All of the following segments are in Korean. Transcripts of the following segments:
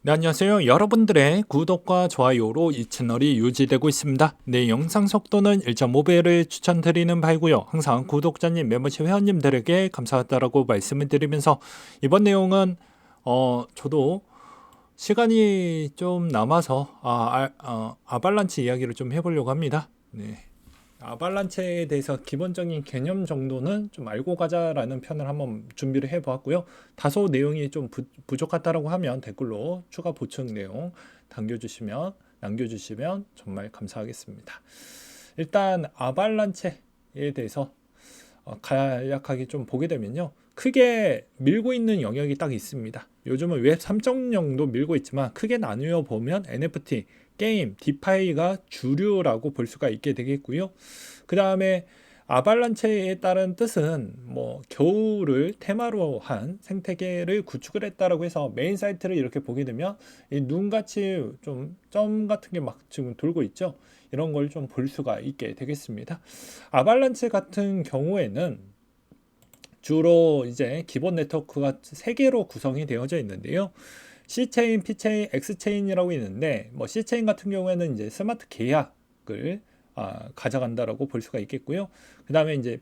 네, 안녕하세요. 여러분들의 구독과 좋아요로 이 채널이 유지되고 있습니다. 네, 영상 속도는 1.5배를 추천드리는 바이고요. 항상 구독자님, 멤버십 회원님들에게 감사하다라고 말씀을 드리면서 이번 내용은 저도 시간이 좀 남아서 아발란치 이야기를 좀 해보려고 합니다. 네. 아발란체에 대해서 기본적인 개념 정도는 좀 알고 가자라는 편을 한번 준비를 해보았고요. 다소 내용이 좀 부족하다라고 하면 댓글로 추가 보충 내용 남겨주시면 정말 감사하겠습니다. 일단 아발란체에 대해서 간략하게 좀 보게 되면요. 크게 밀고 있는 영역이 딱 있습니다. 요즘은 웹 3.0도 밀고 있지만 크게 나누어 보면 NFT, 게임, 디파이가 주류라고 볼 수가 있게 되겠고요. 그 다음에 아발란체에 따른 뜻은 뭐 겨울을 테마로 한 생태계를 구축을 했다라고 해서 메인 사이트를 이렇게 보게 되면 이 눈같이 좀 점 같은 게 막 지금 돌고 있죠. 이런 걸 좀 볼 수가 있게 되겠습니다. 아발란체 같은 경우에는 주로 이제 기본 네트워크가 세 개로 구성이 되어져 있는데요. C체인, P체인, X체인이라고 있는데 뭐 C체인 같은 경우에는 이제 스마트 계약을 가져간다라고 볼 수가 있겠고요. 그 다음에 이제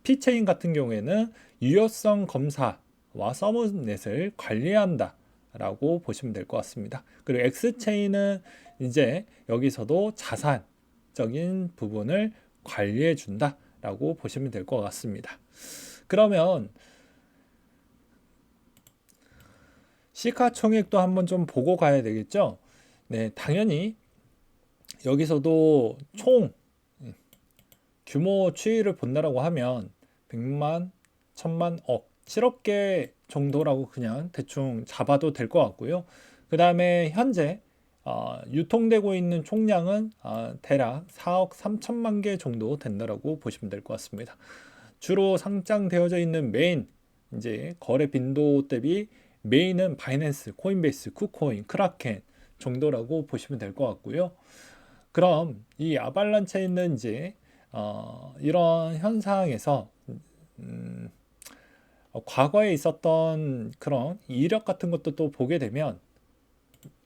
P체인 같은 경우에는 유효성 검사와 서브넷을 관리한다 라고 보시면 될 것 같습니다. 그리고 X체인은 이제 여기서도 자산적인 부분을 관리해 준다 라고 보시면 될 것 같습니다. 그러면 시가총액도 한번 좀 보고 가야 되겠죠. 네, 당연히 여기서도 총 규모 추이를 본다라고 하면 100만, 1000만, 억, 7억 개 정도라고 그냥 대충 잡아도 될 것 같고요. 그 다음에 현재 유통되고 있는 총량은 대략 4억 3천만 개 정도 된다라고 보시면 될 것 같습니다. 주로 상장되어져 있는 메인 이제 거래 빈도 대비 메인은 바이낸스, 코인베이스, 쿠코인, 크라켄 정도라고 보시면 될 것 같고요. 그럼 이 아발란체는 이제 이런 현상에서 음, 과거에 있었던 그런 이력 같은 것도 또 보게 되면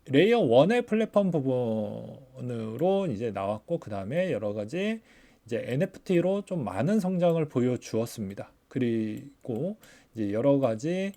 레이어 1의 플랫폼 부분으로 이제 나왔고 그 다음에 여러 가지 이제 NFT로 좀 많은 성장을 보여주었습니다. 그리고 이제 여러 가지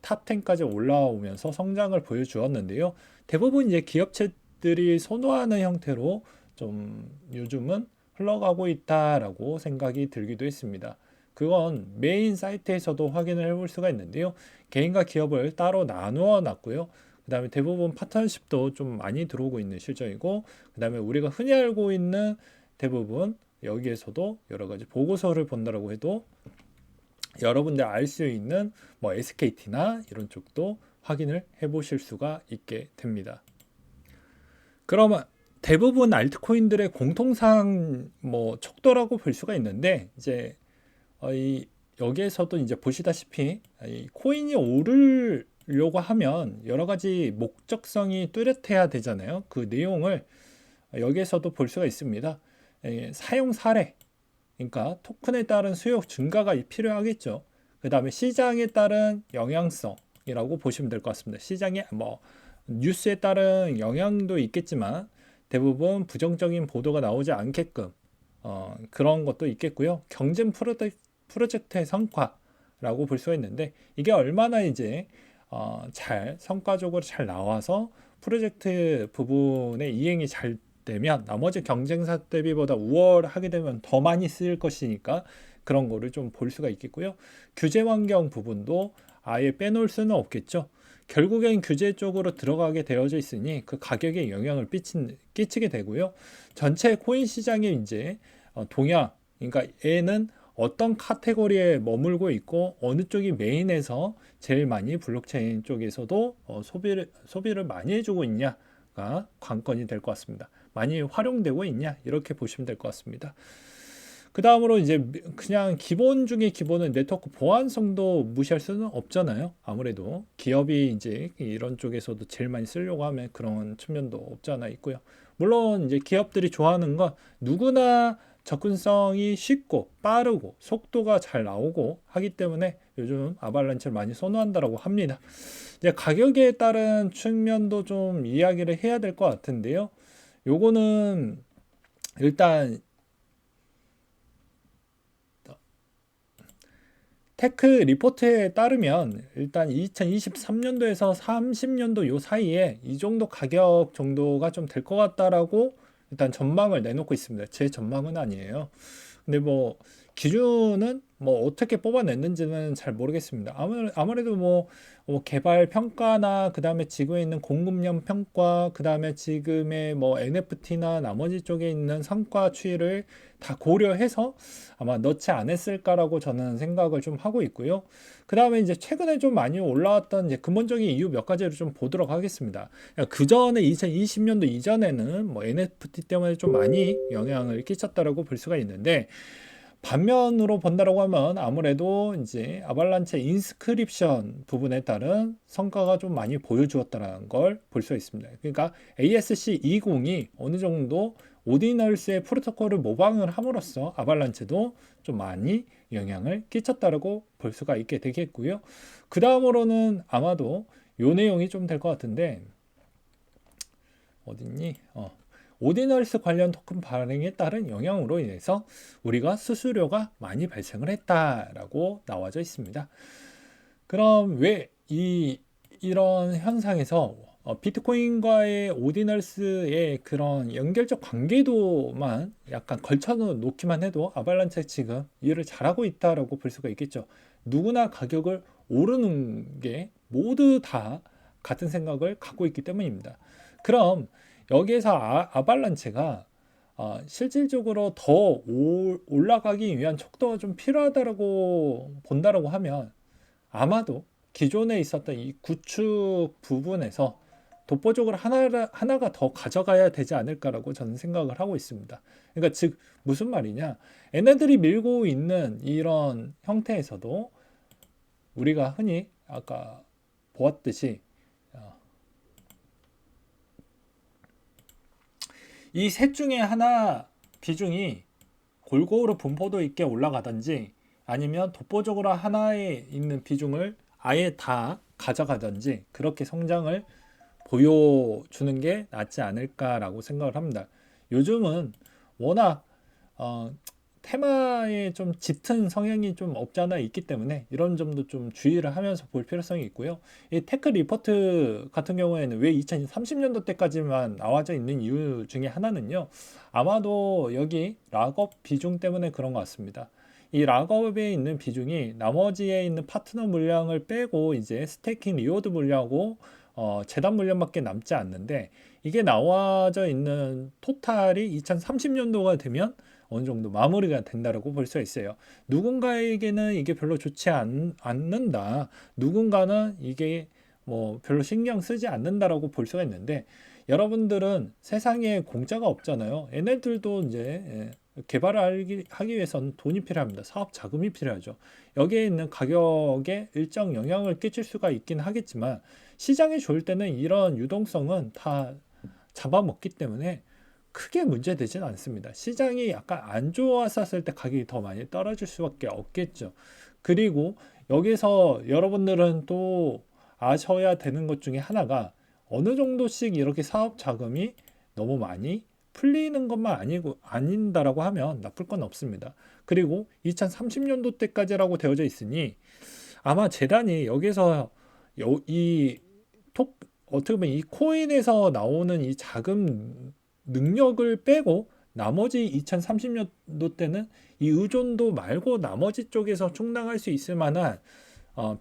탑 10까지 올라오면서 성장을 보여주었는데요. 대부분 이제 기업체들이 선호하는 형태로 좀 요즘은 흘러가고 있다라고 생각이 들기도 했습니다. 그건 메인 사이트에서도 확인을 해볼 수가 있는데요. 개인과 기업을 따로 나누어 놨고요. 그 다음에 대부분 파트너십도 좀 많이 들어오고 있는 실정이고, 그 다음에 우리가 흔히 알고 있는 대부분 여기에서도 여러 가지 보고서를 본다라고 해도 여러분들 알 수 있는 뭐 SKT나 이런 쪽도 확인을 해 보실 수가 있게 됩니다. 그러면 대부분 알트코인들의 공통상 뭐 척도라고 볼 수가 있는데 이제 이 여기에서도 이제 보시다시피 이 코인이 오르려고 하면 여러 가지 목적성이 뚜렷해야 되잖아요. 그 내용을 여기에서도 볼 수가 있습니다. 사용 사례, 그러니까 토큰에 따른 수요 증가가 필요하겠죠. 그 다음에 시장에 따른 영향성이라고 보시면 될 것 같습니다. 시장에 뭐 뉴스에 따른 영향도 있겠지만 대부분 부정적인 보도가 나오지 않게끔 그런 것도 있겠고요. 경쟁 프로젝트의 성과라고 볼 수가 있는데 이게 얼마나 이제 잘 성과적으로 잘 나와서 프로젝트 부분의 이행이 잘 되면 나머지 경쟁사 대비보다 우월하게 되면 더 많이 쓰일 것이니까 그런 거를 좀 볼 수가 있겠고요. 규제 환경 부분도 아예 빼놓을 수는 없겠죠. 결국엔 규제 쪽으로 들어가게 되어져 있으니 그 가격에 영향을 끼치게 되고요. 전체 코인 시장의 이제 동향, 그러니까 얘는 어떤 카테고리에 머물고 있고 어느 쪽이 메인에서 제일 많이 블록체인 쪽에서도 소비를 많이 해주고 있냐가 관건이 될 것 같습니다. 많이 활용되고 있냐 이렇게 보시면 될 것 같습니다. 그 다음으로 이제 그냥 기본 중에 기본은 네트워크 보안성도 무시할 수는 없잖아요. 아무래도 기업이 이제 이런 쪽에서도 제일 많이 쓰려고 하면 그런 측면도 없지 않아 있고요. 물론 이제 기업들이 좋아하는 건 누구나 접근성이 쉽고 빠르고 속도가 잘 나오고 하기 때문에 요즘 아발란체를 많이 선호한다라고 합니다. 이제 가격에 따른 측면도 좀 이야기를 해야 될 것 같은데요. 요거는 일단 테크 리포트에 따르면 일단 2023년도에서 30년도 요 사이에 이 정도 가격 정도가 좀 될 것 같다라고 일단 전망을 내놓고 있습니다. 제 전망은 아니에요. 근데 뭐 기준은 뭐 어떻게 뽑아냈는지는 잘 모르겠습니다. 아무래도 뭐 개발 평가나 그 다음에 지금에 있는 공급량 평가, 그 다음에 지금의 뭐 NFT나 나머지 쪽에 있는 성과 추이를 다 고려해서 아마 넣지 않았을까라고 저는 생각을 좀 하고 있고요. 그 다음에 이제 최근에 좀 많이 올라왔던 이제 근본적인 이유 몇 가지를 좀 보도록 하겠습니다. 그 전에 2020년도 이전에는 뭐 NFT 때문에 좀 많이 영향을 끼쳤다라고 볼 수가 있는데, 반면으로 본다라고 하면 아무래도 이제 아발란체 인스크립션 부분에 따른 성과가 좀 많이 보여주었다는 걸 볼 수 있습니다. 그러니까 ASC20이 어느 정도 오디널스의 프로토콜을 모방을 함으로써 아발란체도 좀 많이 영향을 끼쳤다라고 볼 수가 있게 되겠고요. 그 다음으로는 아마도 요 내용이 좀 될 것 같은데, 어딨니? 오디널스 관련 토큰 발행에 따른 영향으로 인해서 우리가 수수료가 많이 발생을 했다라고 나와져 있습니다. 그럼 왜 이런 현상에서 비트코인과의 오디널스의 그런 연결적 관계도만 약간 걸쳐 놓기만 해도 아발란체 지금 일을 잘하고 있다라고 볼 수가 있겠죠. 누구나 가격을 오르는 게 모두 다 같은 생각을 갖고 있기 때문입니다. 그럼 여기에서 아발란체가 실질적으로 더 올라가기 위한 척도가 좀 필요하다라고 본다라고 하면 아마도 기존에 있었던 이 구축 부분에서 독보적으로 하나가 더 가져가야 되지 않을까라고 저는 생각을 하고 있습니다. 그러니까 즉 무슨 말이냐, 얘네들이 밀고 있는 이런 형태에서도 우리가 흔히 아까 보았듯이 이 셋 중에 하나 비중이 골고루 분포도 있게 올라가든지 아니면 독보적으로 하나에 있는 비중을 아예 다 가져가든지 그렇게 성장을 보여주는 게 낫지 않을까라고 생각을 합니다. 요즘은 워낙 테마에 좀 짙은 성향이 좀 없지 않아 있기 때문에 이런 점도 좀 주의를 하면서 볼 필요성이 있고요. 이 테크 리포트 같은 경우에는 왜 2030년도 때까지만 나와져 있는 이유 중에 하나는요, 아마도 여기 락업 비중 때문에 그런 것 같습니다. 이 락업에 있는 비중이 나머지에 있는 파트너 물량을 빼고 이제 스테이킹 리워드 물량하고 재단 물량밖에 남지 않는데, 이게 나와져 있는 토탈이 2030년도가 되면 어느 정도 마무리가 된다라고 볼 수 있어요. 누군가에게는 이게 별로 좋지 않는다. 누군가는 이게 뭐 별로 신경 쓰지 않는다라고 볼 수가 있는데, 여러분들은 세상에 공짜가 없잖아요. 얘네들도 이제 개발을 하기 위해서는 돈이 필요합니다. 사업 자금이 필요하죠. 여기에 있는 가격에 일정 영향을 끼칠 수가 있긴 하겠지만, 시장이 좋을 때는 이런 유동성은 다 잡아먹기 때문에 크게 문제되지는 않습니다. 시장이 약간 안 좋았었을 때 가격이 더 많이 떨어질 수밖에 없겠죠. 그리고 여기서 여러분들은 또 아셔야 되는 것 중에 하나가, 어느 정도씩 이렇게 사업 자금이 너무 많이 풀리는 것만 아닌다라고 하면 나쁠 건 없습니다. 그리고 2030년도 때까지라고 되어져 있으니 아마 재단이 여기서 어떻게 보면 이 코인에서 나오는 이 자금 능력을 빼고 나머지 2030년도 때는 이 의존도 말고 나머지 쪽에서 충당할 수 있을 만한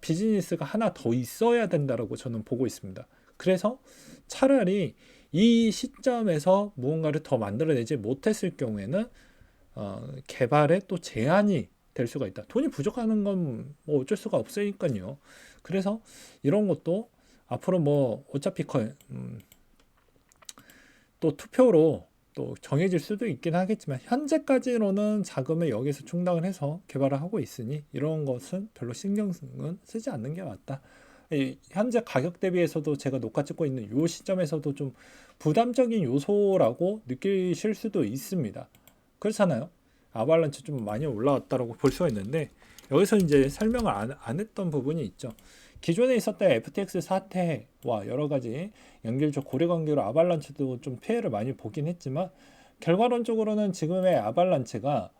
비즈니스가 하나 더 있어야 된다라고 저는 보고 있습니다. 그래서 차라리 이 시점에서 무언가를 더 만들어내지 못했을 경우에는 개발에 또 제한이 될 수가 있다. 돈이 부족하는 건 뭐 어쩔 수가 없으니까요. 그래서 이런 것도 앞으로 뭐 어차피 또 투표로 또 정해질 수도 있긴 하겠지만, 현재까지로는 자금을 여기서 충당을 해서 개발을 하고 있으니 이런 것은 별로 신경은 쓰지 않는 게 맞다. 현재 가격 대비해서도 제가 녹화 찍고 있는 이 시점에서도 좀 부담적인 요소라고 느끼실 수도 있습니다. 그렇잖아요. 아발란체 좀 많이 올라왔다라고 볼 수가 있는데, 여기서 이제 설명을 안 했던 부분이 있죠. 기존에 있었던 FTX 사태와 여러 가지 연결적 고려관계로 아발란체도 좀 피해를 많이 보긴 했지만 결과론적으로는 지금의 아발란체가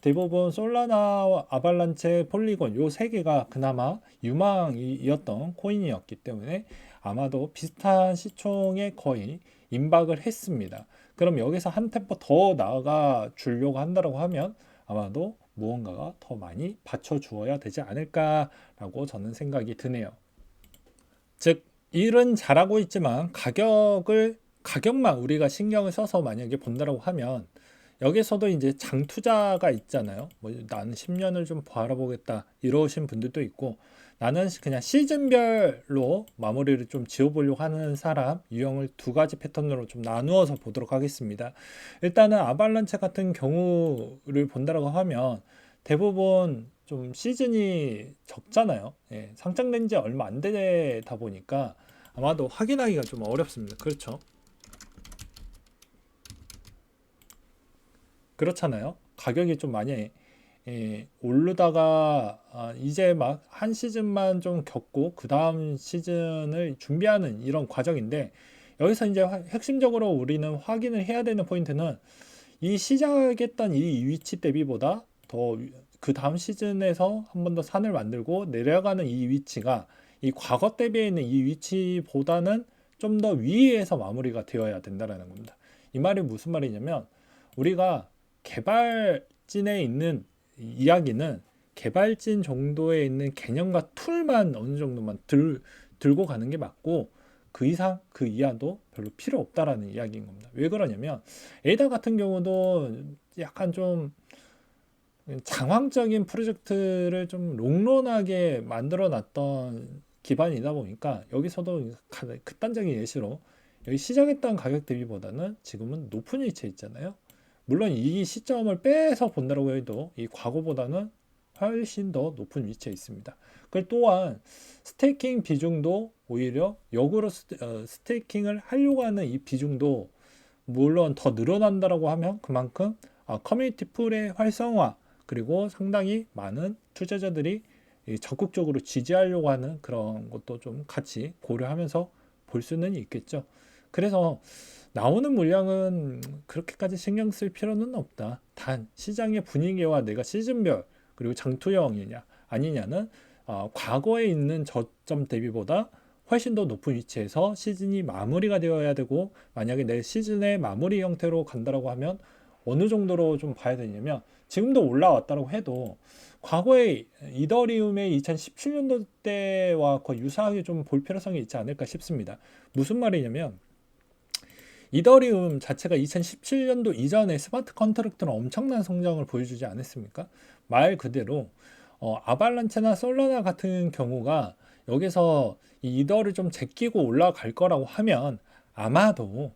대부분 솔라나와 아발란체, 폴리곤 요 세 개가 그나마 유망이었던 코인이었기 때문에 아마도 비슷한 시총에 거의 임박을 했습니다. 그럼 여기서 한 템포 더 나아가 주려고 한다고 하면 아마도 무언가가 더 많이 받쳐주어야 되지 않을까라고 저는 생각이 드네요. 즉 일은 잘하고 있지만 가격만 우리가 신경을 써서 만약에 본다라고 하면 여기서도 이제 장투자가 있잖아요. 뭐 나는 10년을 좀 바라보겠다 이러신 분들도 있고 나는 그냥 시즌별로 마무리를 좀 지어보려고 하는 사람 유형을 두 가지 패턴으로 좀 나누어서 보도록 하겠습니다. 일단은 아발란체 같은 경우를 본다라고 하면 대부분 좀 시즌이 적잖아요. 예, 상장된 지 얼마 안 되다 보니까 아마도 확인하기가 좀 어렵습니다. 그렇죠? 그렇잖아요. 가격이 좀 많이 오르다가 이제 막 한 시즌만 좀 겪고 그 다음 시즌을 준비하는 이런 과정인데 여기서 이제 핵심적으로 우리는 확인을 해야 되는 포인트는 이 시작했던 이 위치 대비보다 더 그 다음 시즌에서 한 번 더 산을 만들고 내려가는 이 위치가 이 과거 대비에 있는 이 위치보다는 좀 더 위에서 마무리가 되어야 된다는 겁니다. 이 말이 무슨 말이냐면 우리가 개발진에 있는 이야기는 개발진 정도에 있는 개념과 툴만 어느 정도만 들고 가는 게 맞고 그 이상 그 이하도 별로 필요 없다라는 이야기인 겁니다. 왜 그러냐면 에이다 같은 경우도 약간 좀 장황적인 프로젝트를 좀 롱런하게 만들어 놨던 기반이다 보니까 여기서도 극단적인 예시로 여기 시작했던 가격 대비보다는 지금은 높은 위치에 있잖아요. 물론 이 시점을 빼서 본다고 해도 이 과거보다는 훨씬 더 높은 위치에 있습니다. 그 또한 스테이킹 비중도 오히려 역으로 스테이킹을 하려고 하는 이 비중도 물론 더 늘어난다라고 하면 그만큼 커뮤니티 풀의 활성화 그리고 상당히 많은 투자자들이 적극적으로 지지하려고 하는 그런 것도 좀 같이 고려하면서 볼 수는 있겠죠. 그래서 나오는 물량은 그렇게까지 신경 쓸 필요는 없다. 단 시장의 분위기와 내가 시즌별 그리고 장투형이냐 아니냐는 과거에 있는 저점 대비보다 훨씬 더 높은 위치에서 시즌이 마무리가 되어야 되고 만약에 내 시즌의 마무리 형태로 간다라고 하면 어느 정도로 좀 봐야 되냐면 지금도 올라왔다고 해도 과거에 이더리움의 2017년도 때와 거의 유사하게 좀 볼 필요성이 있지 않을까 싶습니다. 무슨 말이냐면 이더리움 자체가 2017년도 이전에 스마트 컨트랙트는 엄청난 성장을 보여주지 않았습니까? 말 그대로 아발란체나 솔라나 같은 경우가 여기서 이 이더를 좀 제끼고 올라갈 거라고 하면 아마도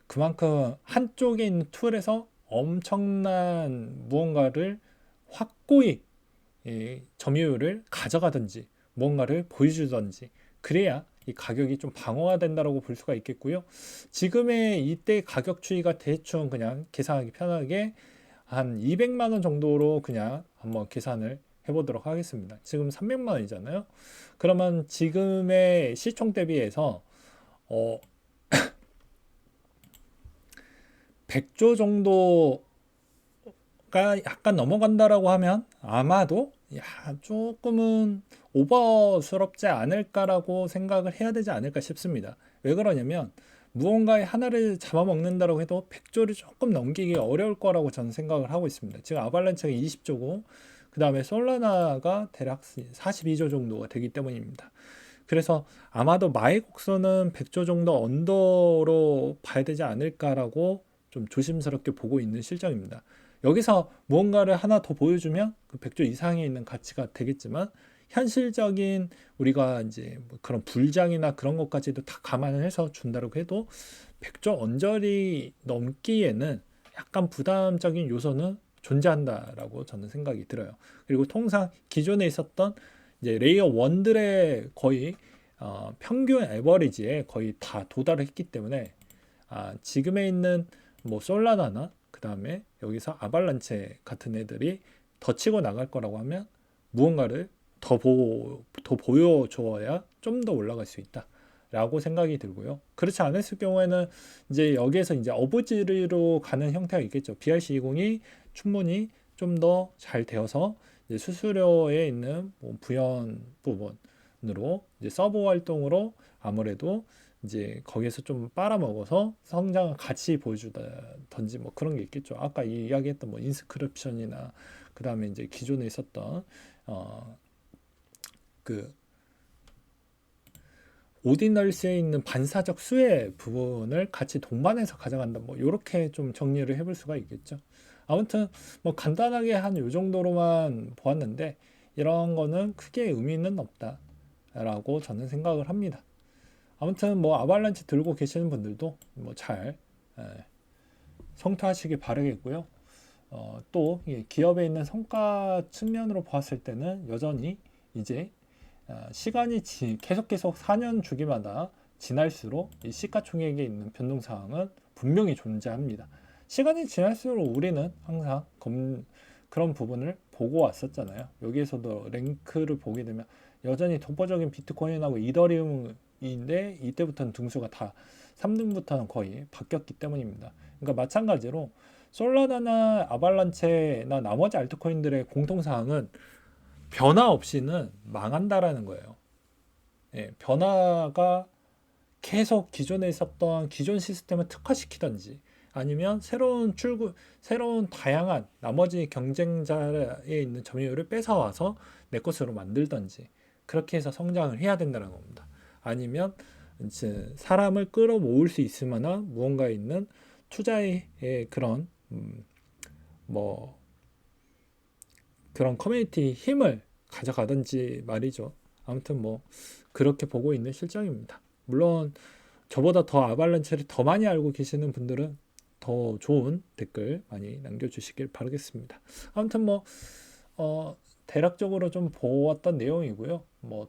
그만큼 한쪽에 있는 툴에서 엄청난 무언가를 확고히 점유율을 가져가든지 무언가를 보여주든지 그래야 이 가격이 좀 방어가 된다고 볼 수가 있겠고요. 지금의 이때 가격 추이가 대충 그냥 계산하기 편하게 한 200만 원 정도로 그냥 한번 계산을 해보도록 하겠습니다. 지금 300만 원이잖아요. 그러면 지금의 시총 대비해서 100조 정도가 약간 넘어간다라고 하면 아마도 조금은 오버스럽지 않을까라고 생각을 해야 되지 않을까 싶습니다. 왜 그러냐면 무언가의 하나를 잡아먹는다고 해도 100조를 조금 넘기기 어려울 거라고 저는 생각을 하고 있습니다. 지금 아발란체가 20조고 그 다음에 솔라나가 대략 42조 정도가 되기 때문입니다. 그래서 아마도 마의 곡선은 100조 정도 언더로 봐야 되지 않을까라고 좀 조심스럽게 보고 있는 실정입니다. 여기서 무언가를 하나 더 보여주면 그 100조 이상에 있는 가치가 되겠지만 현실적인 우리가 이제 뭐 그런 불장이나 그런 것까지도 다 감안을 해서 준다고 해도 100조 언저리 넘기에는 약간 부담적인 요소는 존재한다라고 저는 생각이 들어요. 그리고 통상 기존에 있었던 이제 레이어 1들의 거의 평균 에버리지에 거의 다 도달을 했기 때문에 지금에 있는 뭐 솔라나나 그 다음에 여기서 아발란체 같은 애들이 더 치고 나갈 거라고 하면 무언가를 더 보여줘야 좀 더 올라갈 수 있다. 라고 생각이 들고요. 그렇지 않았을 경우에는 이제 여기에서 이제 어부지리로 가는 형태가 있겠죠. BRC20이 충분히 좀 더 잘 되어서 이제 수수료에 있는 뭐 부연 부분으로 이제 서버 활동으로 아무래도 이제 거기에서 좀 빨아먹어서 성장을 같이 보여주다든지 뭐 그런 게 있겠죠. 아까 이야기했던 뭐 인스크립션이나 그 다음에 이제 기존에 있었던 그 오디널스에 있는 반사적 수의 부분을 같이 동반해서 가져간다. 뭐 이렇게 좀 정리를 해볼 수가 있겠죠. 아무튼 뭐 간단하게 한 요 정도로만 보았는데 이런 거는 크게 의미는 없다라고 저는 생각을 합니다. 아무튼 뭐 아발란치 들고 계시는 분들도 뭐 잘 성투하시길 바라겠고요. 또 기업에 있는 성과 측면으로 보았을 때는 여전히 이제 시간이 계속 4년 주기마다 지날수록 이 시가총액에 있는 변동사항은 분명히 존재합니다. 시간이 지날수록 우리는 항상 그런 부분을 보고 왔었잖아요. 여기에서도 랭크를 보게 되면 여전히 독보적인 비트코인하고 이더리움인데 이때부터는 등수가 다 3등부터는 거의 바뀌었기 때문입니다. 그러니까 마찬가지로 솔라나나 아발란체나 나머지 알트코인들의 공통사항은 변화 없이는 망한다라는 거예요. 변화가 계속 기존에 있었던 기존 시스템을 특화시키든지 아니면 새로운 다양한 나머지 경쟁자에 있는 점유율을 뺏어와서 내 것으로 만들든지 그렇게 해서 성장을 해야 된다는 겁니다. 아니면 이제 사람을 끌어모을 수 있을 만한 무언가 있는 투자의 그런 뭐 그런 커뮤니티 힘을 가져가든지 말이죠. 아무튼 뭐 그렇게 보고 있는 실정입니다. 물론 저보다 더 아발란체를 더 많이 알고 계시는 분들은 더 좋은 댓글 많이 남겨주시길 바라겠습니다. 아무튼 뭐 대략적으로 좀 보았던 내용이고요. 뭐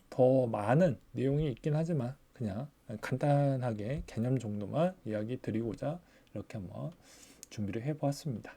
더 많은 내용이 있긴 하지만 그냥 간단하게 개념 정도만 이야기 드리고자 이렇게 한번 준비를 해보았습니다.